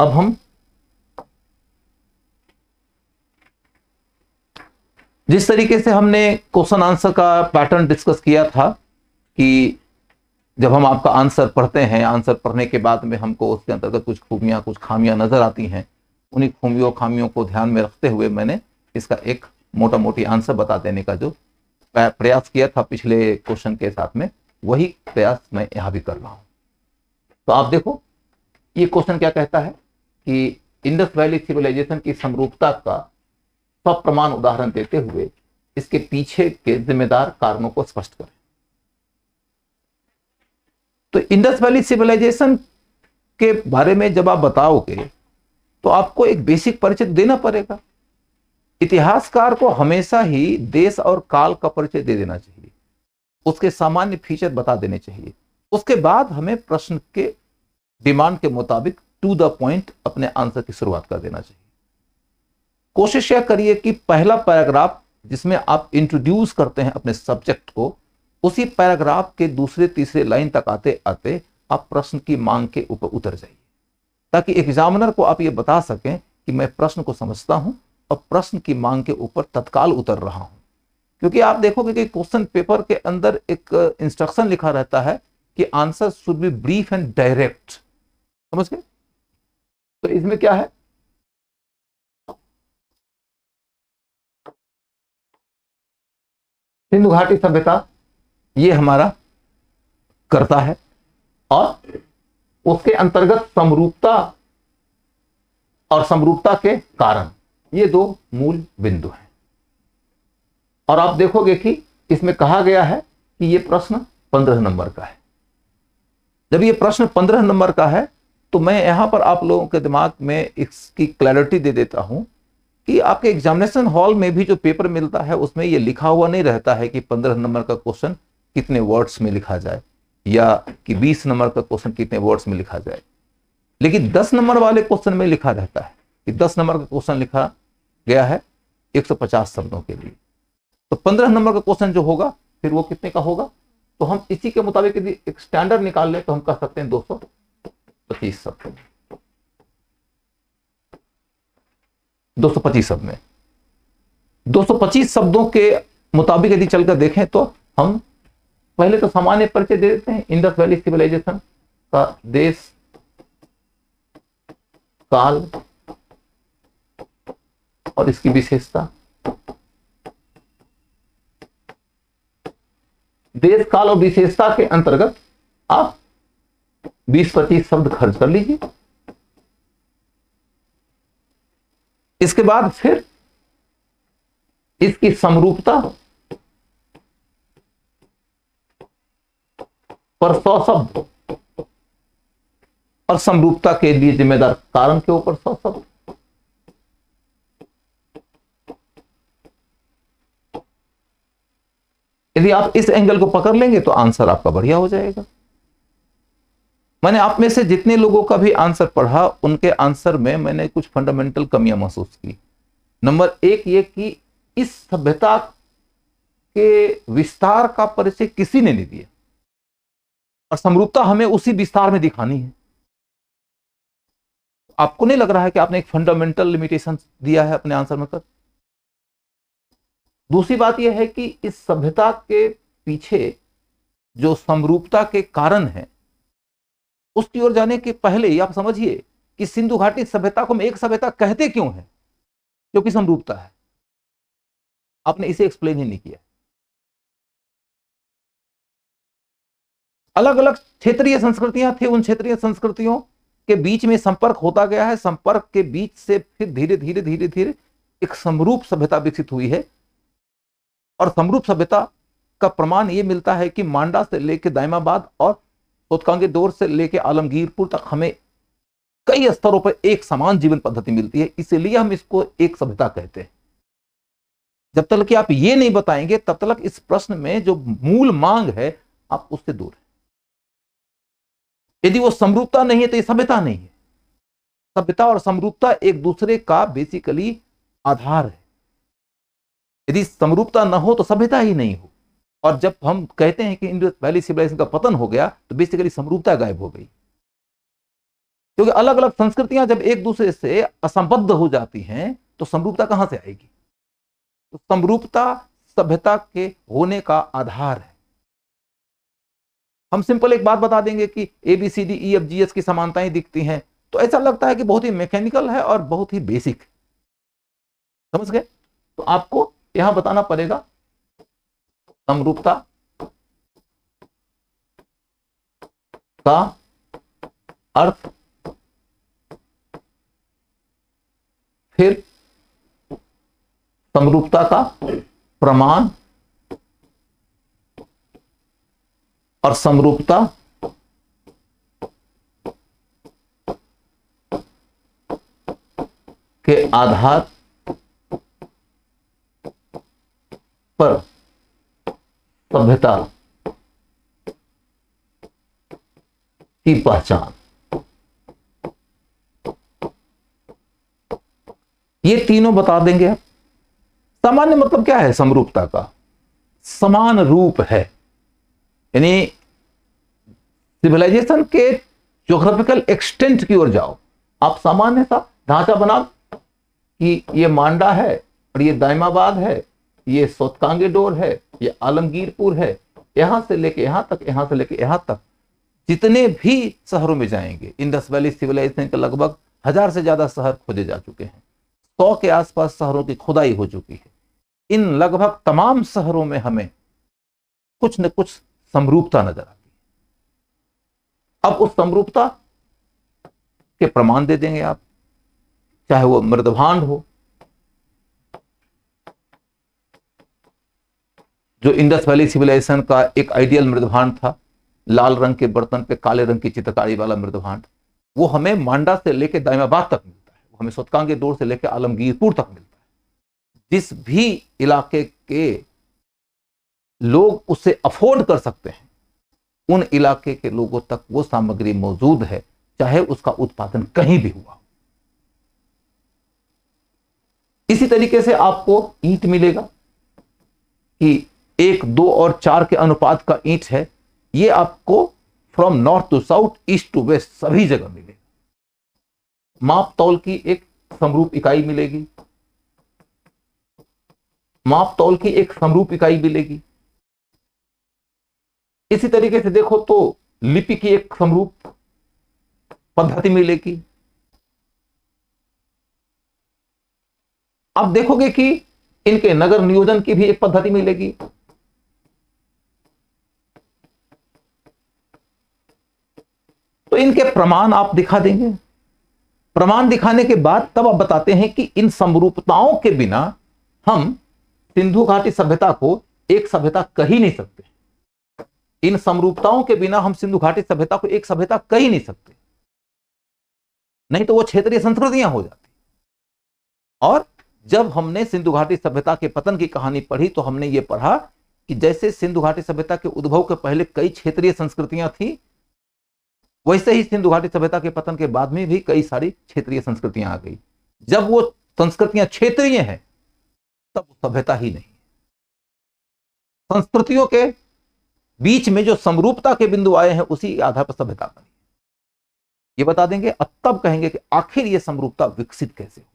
अब हम जिस तरीके से हमने क्वेश्चन आंसर का पैटर्न डिस्कस किया था कि जब हम आपका आंसर पढ़ते हैं, आंसर पढ़ने के बाद में हमको उसके अंतर्गत कुछ खूबियां कुछ खामियां नजर आती हैं, उन्हीं खूबियों खामियों को ध्यान में रखते हुए मैंने इसका एक मोटा मोटी आंसर बता देने का जो प्रयास किया था पिछले क्वेश्चन के साथ में, वही प्रयास मैं यहां भी कर रहा हूं। तो आप देखो ये क्वेश्चन क्या कहता है कि इंडस वैली सिविलाइजेशन की समरूपता का सप्रमाण उदाहरण देते हुए इसके पीछे के जिम्मेदार कारणों को स्पष्ट करें। तो इंडस वैली सिविलाइजेशन के बारे में जब आप बताओगे तो आपको एक बेसिक परिचय देना पड़ेगा। इतिहासकार को हमेशा ही देश और काल का परिचय दे देना चाहिए, उसके सामान्य फीचर बता देने चाहिए। उसके बाद हमें प्रश्न के डिमांड के मुताबिक टू द पॉइंट अपने आंसर की शुरुआत कर देना चाहिए। कोशिश यह करिए कि पहला पैराग्राफ जिसमें आप इंट्रोड्यूस करते हैं अपने सब्जेक्ट को, उसी पैराग्राफ के दूसरे तीसरे लाइन तक आते आते आप प्रश्न की मांग के ऊपर उतर जाइए, ताकि एग्जामिनर को आप ये बता सकें कि मैं प्रश्न को समझता हूं और प्रश्न की मांग के ऊपर तत्काल उतर रहा हूं। क्योंकि आप देखोगे कि क्वेश्चन पेपर के अंदर एक इंस्ट्रक्शन लिखा रहता है कि answer should be brief and direct, समझ गए? तो इसमें क्या है, सिंधु घाटी सभ्यता ये हमारा करता है और उसके अंतर्गत समरूपता और समरूपता के कारण, ये दो मूल बिंदु हैं। और आप देखोगे कि इसमें कहा गया है कि ये प्रश्न 15 नंबर का है। जब ये प्रश्न 15 नंबर का है तो मैं यहां पर आप लोगों के दिमाग में इसकी क्लैरिटी दे देता हूं कि आपके एग्जामिनेशन हॉल में भी जो पेपर मिलता है उसमें ये लिखा हुआ नहीं रहता है कि 15 नंबर का क्वेश्चन कितने वर्ड्स में लिखा जाए या कि 20 नंबर का क्वेश्चन कितने वर्ड्स में लिखा जाए, लेकिन 10 नंबर वाले क्वेश्चन में लिखा रहता है कि 10 नंबर का क्वेश्चन लिखा गया है 150 शब्दों के लिए। तो 15 नंबर का क्वेश्चन जो होगा फिर वो कितने का होगा, तो हम इसी के मुताबिक यदि एक स्टैंडर्ड निकाल ले तो हम कह सकते हैं 225 शब्द, 225 शब्द में 225 शब्दों के मुताबिक यदि चलकर देखें तो हम पहले तो सामान्य परिचय दे देते हैं इंडस वैली सिविलाइजेशन का, देश काल और इसकी विशेषता। देश काल और विशेषता के अंतर्गत आप 20-25 शब्द खर्च कर लीजिए। इसके बाद फिर इसकी समरूपता पर 100 शब्द और समरूपता के लिए जिम्मेदार कारण के ऊपर 100 शब्द। यदि आप इस एंगल को पकड़ लेंगे तो आंसर आपका बढ़िया हो जाएगा। मैंने आप में से जितने लोगों का भी आंसर पढ़ा उनके आंसर में मैंने कुछ फंडामेंटल कमियां महसूस की। नंबर एक ये कि इस सभ्यता के विस्तार का परिचय किसी ने नहीं दिया और समरूपता हमें उसी विस्तार में दिखानी है। आपको नहीं लग रहा है कि आपने एक फंडामेंटल लिमिटेशन दिया है अपने आंसर में कर? दूसरी बात यह है कि इस सभ्यता के पीछे जो समरूपता के कारण है उसकी ओर जाने के पहले ही आप समझिए कि सिंधु घाटी सभ्यता को हम एक सभ्यता कहते क्यों है, क्योंकि समरूपता है। आपने इसे एक्सप्लेन ही नहीं किया। अलग अलग क्षेत्रीय संस्कृतियां थी, उन क्षेत्रीय संस्कृतियों के बीच में संपर्क होता गया है, संपर्क के बीच से फिर धीरे धीरे धीरे धीरे एक समरूप सभ्यता विकसित हुई है। और समरूप सभ्यता का प्रमाण यह मिलता है कि मांडा से लेकर दाइमाबाद और सोतकांगे दौर से लेकर आलमगीरपुर तक हमें कई स्तरों पर एक समान जीवन पद्धति मिलती है, इसलिए हम इसको एक सभ्यता कहते हैं। जब तक कि आप ये नहीं बताएंगे तब तक इस प्रश्न में जो मूल मांग है आप उससे दूर हैं। यदि वो समरूपता नहीं है तो ये सभ्यता नहीं है। सभ्यता और समरूपता एक दूसरे का बेसिकली आधार है। यदि समरूपता ना हो तो सभ्यता ही नहीं हो। और जब हम कहते हैं कि इंडस वैली सिविलाइजेशन का पतन हो गया तो बेसिकली समरूपता गायब हो गई, क्योंकि अलग अलग संस्कृतियां जब एक दूसरे से असंबद्ध हो जाती हैं तो समरूपता कहां से आएगी? तो समरूपता सभ्यता के होने का आधार है। हम सिंपल एक बात बता देंगे कि ABCDEFGH की समानताएं दिखती हैं, तो ऐसा लगता है कि बहुत ही मैकेनिकल है और बहुत ही बेसिक, समझ गए? तो आपको यहां बताना पड़ेगा समरूपता का अर्थ, फिर समरूपता का प्रमाण और समरूपता के आधार पर सभ्यता की पहचान। ये तीनों बता देंगे आप। सामान्य मतलब क्या है समरूपता का? समान रूप है, यानी सिविलाइजेशन के ज्योग्राफिकल एक्सटेंट की ओर जाओ। आप सामान्य सा ढांचा बनाओ कि ये मांडा है और ये दाइमाबाद है, ये सोतकांगेडोर है, ये आलमगीरपुर है, यहां से लेके यहां तक, यहां से लेके यहां तक जितने भी शहरों में जाएंगे, इंडस वैली सिविलाइजेशन के लगभग 1000 से ज्यादा शहर खोजे जा चुके हैं, 100 के आसपास शहरों की खुदाई हो चुकी है। इन लगभग तमाम शहरों में हमें कुछ न कुछ समरूपता नजर आती है। अब उस समरूपता के प्रमाण दे देंगे आप, चाहे वो मृदभांड हो, जो इंडस वैली सिविलाइजेशन का एक आइडियल मृदभांड था, लाल रंग के बर्तन पे काले रंग की चित्रकारी वाला मृदभांड, वो हमें मांडा से लेकर दाइमाबाद तक मिलता है, वो हमें सोतकांगेडोर से लेकर आलमगीरपुर तक मिलता है। जिस भी इलाके के लोग उसे अफोर्ड कर सकते हैं, उन इलाके के लोगों तक वो सामग्री मौजूद है, चाहे उसका उत्पादन कहीं भी हुआ। इसी तरीके से आपको ईंट मिलेगा कि 1, 2 और 4 के अनुपात का ईंट है, ये आपको from north to south, east to west सभी जगह मिलेगा। माप तौल की एक समरूप इकाई मिलेगी, माप तौल की एक समरूप इकाई मिलेगी। इसी तरीके से देखो तो लिपि की एक समरूप पद्धति मिलेगी। आप देखोगे कि इनके नगर नियोजन की भी एक पद्धति मिलेगी। तो इनके प्रमाण आप दिखा देंगे। प्रमाण दिखाने के बाद तब आप बताते हैं कि इन समरूपताओं के बिना हम सिंधु घाटी सभ्यता को एक सभ्यता कह ही नहीं सकते। इन समरूपताओं के बिना हम सिंधु घाटी सभ्यता को एक सभ्यता कह ही नहीं सकते, नहीं तो वो क्षेत्रीय संस्कृतियां हो जाती। और जब हमने सिंधु घाटी सभ्यता के पतन की कहानी पढ़ी तो हमने ये पढ़ा कि जैसे सिंधु घाटी सभ्यता के उद्भव के पहले कई क्षेत्रीय संस्कृतियां थी, वैसे ही सिंधु घाटी सभ्यता के पतन के बाद में भी कई सारी क्षेत्रीय संस्कृतियां आ गई। जब वो संस्कृतियां क्षेत्रीय हैं तब सभ्यता ही नहीं। संस्कृतियों के बीच में जो समरूपता के बिंदु आए हैं उसी आधार पर सभ्यता बनी, ये बता देंगे। अब तब कहेंगे कि आखिर ये समरूपता विकसित कैसे हुई,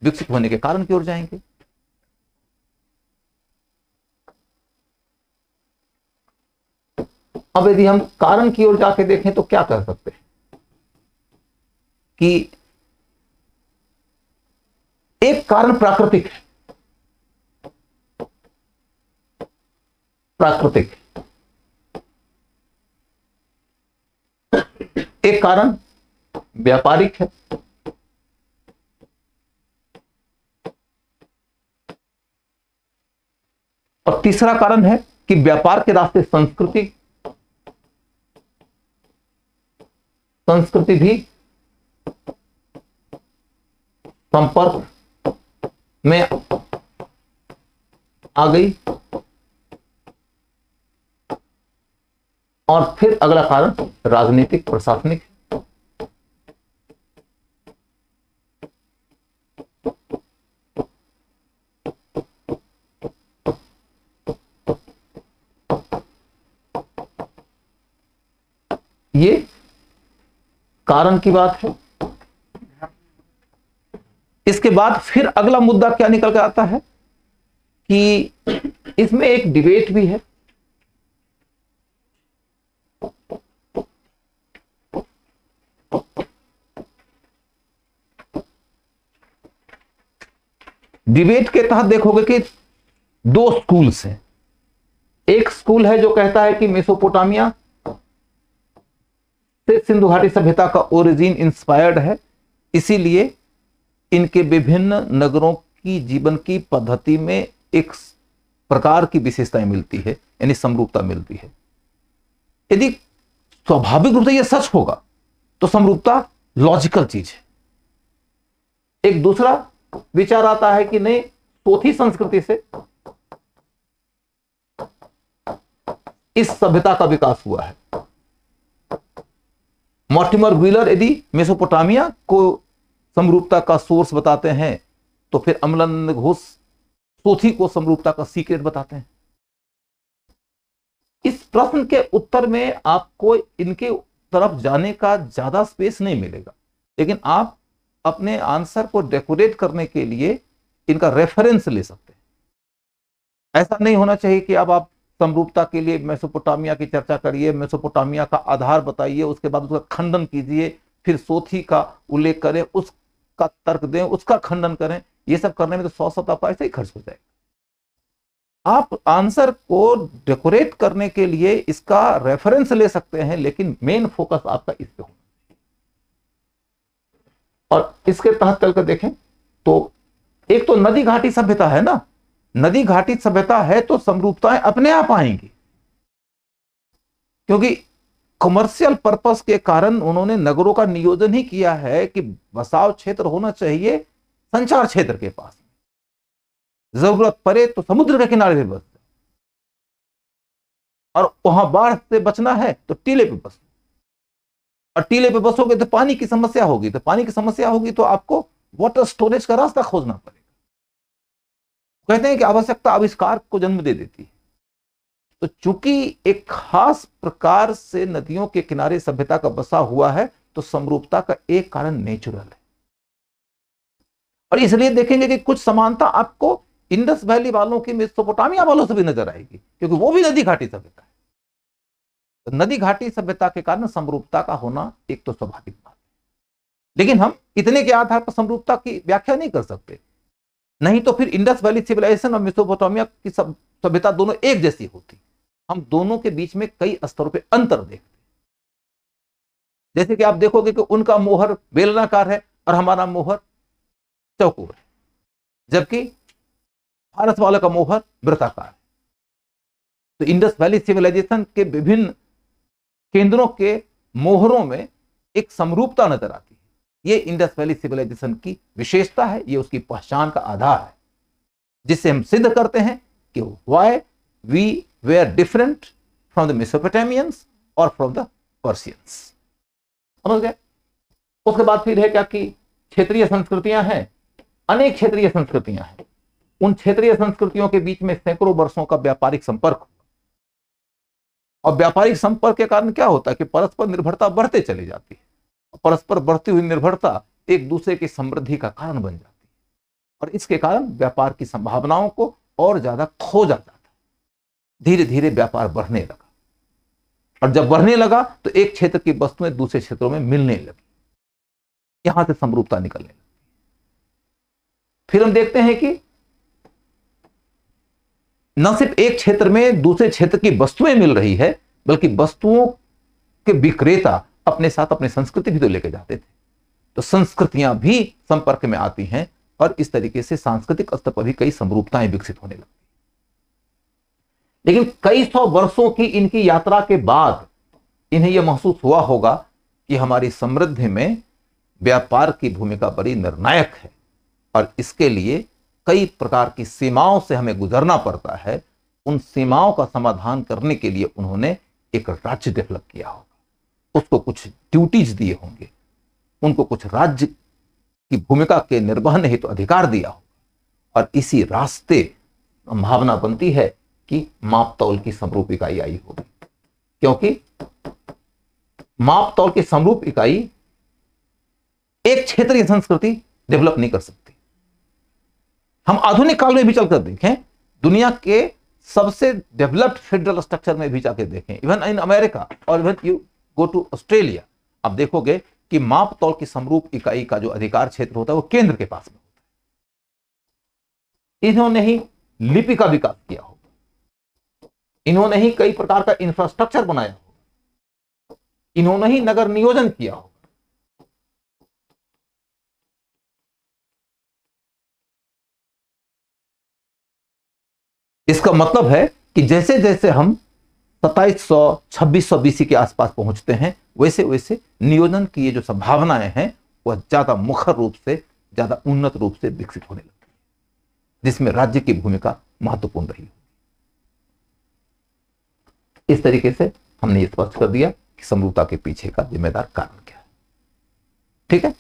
विकसित होने के कारण की ओर जाएंगे। अब यदि हम कारण की ओर जाके देखें तो क्या कर सकते हैं कि एक कारण प्राकृतिक है, प्राकृतिक, एक कारण व्यापारिक है, और तीसरा कारण है कि व्यापार के रास्ते संस्कृति भी संपर्क में आ गई। और फिर अगला कारण राजनीतिक प्रशासनिक। ये कारण की बात है। इसके बाद फिर अगला मुद्दा क्या निकल कर आता है कि इसमें एक डिबेट भी है। डिबेट के तहत देखोगे कि दो स्कूल्स हैं। एक स्कूल है जो कहता है कि मेसोपोटामिया से सिंधु घाटी सभ्यता का ओरिजिन इंस्पायर्ड है, इसीलिए इनके विभिन्न नगरों की जीवन की पद्धति में एक प्रकार की विशेषताएं मिलती है, यानी समरूपता मिलती है। यदि स्वाभाविक रूप से यह सच होगा तो समरूपता लॉजिकल चीज है। एक दूसरा विचार आता है कि नहीं, सोथी संस्कृति से इस सभ्यता का विकास हुआ है। मॉर्टिमर व्हीलर यदि मेसोपोटामिया को समरूपता का सोर्स बताते हैं तो फिर अमलानंद घोष सोथी को समरूपता का सीक्रेट बताते हैं। इस प्रश्न के उत्तर में आपको इनके तरफ जाने का ज्यादा स्पेस नहीं मिलेगा, लेकिन आप अपने आंसर को डेकोरेट करने के लिए इनका रेफरेंस ले सकते हैं। ऐसा नहीं होना चाहिए कि अब आप समरूपता के लिए मेसोपोटामिया की चर्चा करिए, मेसोपोटामिया का आधार बताइए, उसके बाद उसका खंडन कीजिए, फिर सोथी का उल्लेख करें, उसका तर्क दें, उसका खंडन करें। ये सब करने में तो 100 शब्द आपका ऐसे ही खर्च हो जाएगा। आप आंसर को डेकोरेट करने के लिए इसका रेफरेंस ले सकते हैं, लेकिन मेन फोकस आपका इस पे हो। और इसके तहत चलकर देखें तो एक तो नदी घाटी सभ्यता है ना, नदी घाटी सभ्यता है तो समरूपताएं अपने आप आएंगी, क्योंकि कमर्शियल पर्पस के कारण उन्होंने नगरों का नियोजन ही किया है कि बसाव क्षेत्र होना चाहिए संचार क्षेत्र के पास, जरूरत पड़े तो समुद्र के किनारे पे बस, और वहां बाढ़ से बचना है तो टीले पे बस, और टीले पे बसोगे तो पानी की समस्या होगी, तो पानी की समस्या होगी तो आपको वाटर स्टोरेज का रास्ता खोजना पड़ेगा। कहते हैं कि आवश्यकता आविष्कार को जन्म दे देती है। तो चूंकि एक खास प्रकार से नदियों के किनारे सभ्यता का बसा हुआ है, तो समरूपता का एक कारण नेचुरल है। और इसलिए देखेंगे कि कुछ समानता आपको इंडस वैली वालों की मेसोपोटामिया वालों से भी नजर आएगी, क्योंकि वो भी नदी घाटी सभ्यता है। तो नदी घाटी सभ्यता के कारण समरूपता का होना एक तो स्वाभाविक बात है, लेकिन हम इतने के आधार पर समरूपता की व्याख्या नहीं कर सकते। नहीं तो फिर इंडस वैली सिविलाइजेशन और मेसोपोटामिया की सभ्यता दोनों एक जैसी होती। हम दोनों के बीच में कई स्तरों पे अंतर देखते हैं। जैसे कि आप देखोगे कि उनका मोहर बेलनाकार है और हमारा मोहर चौकोर है, जबकि भारत वाला का मोहर वृत्ताकार है। तो इंडस वैली सिविलाइजेशन के विभिन्न केंद्रों के मोहरों में एक समरूपता नजर आती है। ये इंडस वैली सिविलाइजेशन की विशेषता है, ये उसकी पहचान का आधार है, जिससे हम सिद्ध करते हैं कि why we were different from the Mesopotamians और फ्रॉम द पर्शियंस। समझ गए? उसके बाद फिर है क्या कि क्षेत्रीय संस्कृतियां हैं, अनेक क्षेत्रीय संस्कृतियां हैं। उन क्षेत्रीय संस्कृतियों के बीच में सैकड़ों वर्षों का व्यापारिक संपर्क, और व्यापारिक संपर्क के कारण क्या होता है कि परस्पर निर्भरता बढ़ते चली जाती है। परस्पर बढ़ती हुई निर्भरता एक दूसरे की समृद्धि का कारण बन जाती है, और इसके कारण व्यापार की संभावनाओं को और ज्यादा खोजा जाता है। धीरे धीरे व्यापार बढ़ने लगा, और जब बढ़ने लगा तो एक क्षेत्र की वस्तुएं दूसरे क्षेत्रों में मिलने लगी, यहां से समरूपता निकलने लगी। फिर हम देखते हैं कि न सिर्फ एक क्षेत्र में दूसरे क्षेत्र की वस्तुएं मिल रही है, बल्कि वस्तुओं के विक्रेता अपने साथ अपनी संस्कृति भी तो लेके जाते थे। तो संस्कृतियां भी संपर्क में आती हैं, और इस तरीके से सांस्कृतिक स्तर पर भी कई समरूपताएं विकसित होने लगती। लेकिन कई सौ वर्षों की इनकी यात्रा के बाद इन्हें यह महसूस हुआ होगा कि हमारी समृद्धि में व्यापार की भूमिका बड़ी निर्णायक है, और इसके लिए कई प्रकार की सीमाओं से हमें गुजरना पड़ता है। उन सीमाओं का समाधान करने के लिए उन्होंने एक राज्य डेवलप किया होगा, उसको कुछ ड्यूटीज दिए होंगे, उनको कुछ राज्य की भूमिका के निर्वहन हेतु अधिकार दिया होगा, और इसी रास्ते संभावना बनती है कि मापतौल की समरूप इकाई आई होगी। क्योंकि मापतौल की समरूप इकाई एक क्षेत्रीय संस्कृति डेवलप नहीं कर सकती। हम आधुनिक काल में भी चलकर देखें, दुनिया के सबसे डेवलप्ड फेडरल स्ट्रक्चर में भी जाके देखें, इवन इन अमेरिका और even you go to Australia, आप देखोगे कि माप तौल की समरूप इकाई का जो अधिकार क्षेत्र होता है वो केंद्र के पास में होता है। इन्होंने ही लिपि का विकास किया हो, इन्होंने ही कई प्रकार का इंफ्रास्ट्रक्चर बनाया हो, इन्होंने ही नगर नियोजन किया हो। इसका मतलब है कि जैसे जैसे हम 2700-2600 बीसी के आसपास पहुंचते हैं, वैसे वैसे नियोजन की ये जो संभावनाएं हैं वह ज्यादा मुखर रूप से, ज्यादा उन्नत रूप से विकसित होने लगती है, जिसमें राज्य की भूमिका महत्वपूर्ण रही। इस तरीके से हमने ये स्पष्ट कर दिया कि समरूपता के पीछे का जिम्मेदार कारण क्या है। ठीक है।